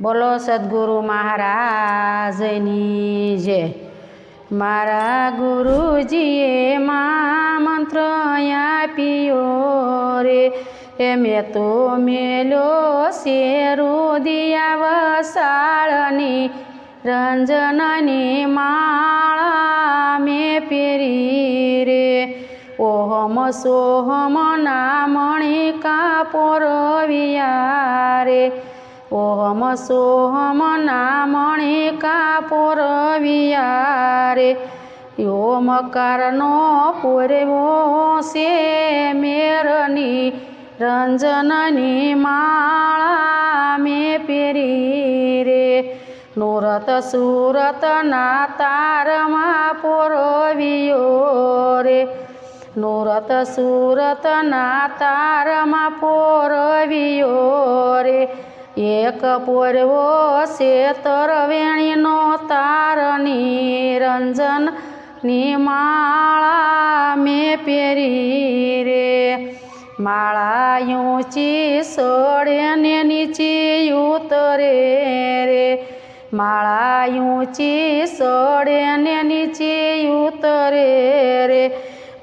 बोलो सद्गुरु महाराजनी जय। मारा गुरुजीए मंत्र आप्यो रे मैं तो मेलो शेरू दिया वसाळनी रंजननी माळा में पेरी रे ओहम सोहम नामणी का पोरविया रे ओहम सोहम नामणी का पोरविया रे ओमकारनो पूर्वो से मेरनी रंजननी माळा में पेरी रे नूरत सूरत ना तारमा पोरवियो रे नूरत सूरत ना तारमा पोरवियो रे एक पोरवो से तरवेणीनो तारनी रंजन नी माळा में पेरी रे माळा ऊंची सोड़े ने नीची उतरे रे माळा ऊंची सोड़े ने नीची उतरे रे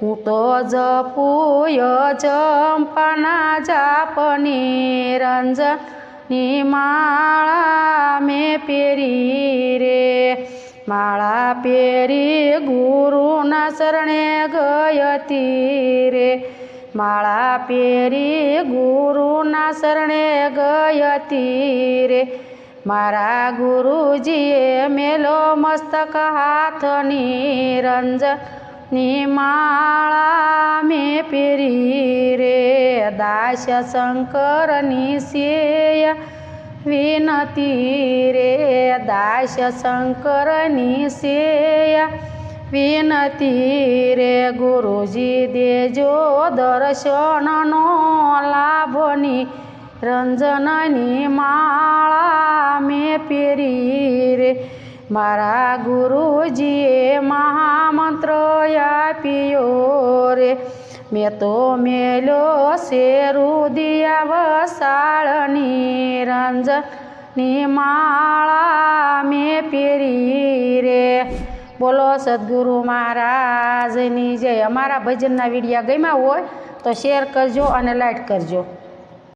हूँ तो जपूय जंपाना जापनी रंजन नी माळा में पेरी रे माळा पेरी गुरुना शरणे गयती रे माळा पेरी गुरुना शरणे गयती रे मारा गुरुजीए मेलो मस्तक हाथनी रंजन नी माळा में पेरी रे दास शंकरनी सेय विनती रे दास शंकरनी सेय विनती रे गुरुजी देजो दर्शननो लाभनी रंजननी माळा में पेरी रे मारा गुरुजीए महामंत्र आप्यो रे मैं तो मेलो शेरू दिया वसाळनी रंजनी माळा में पेरी रे। बोलो सद्गुरु महाराजनी जय। अमारा भजनना विडिया गम्या होय तो शेर करजो अने लाइक करजो।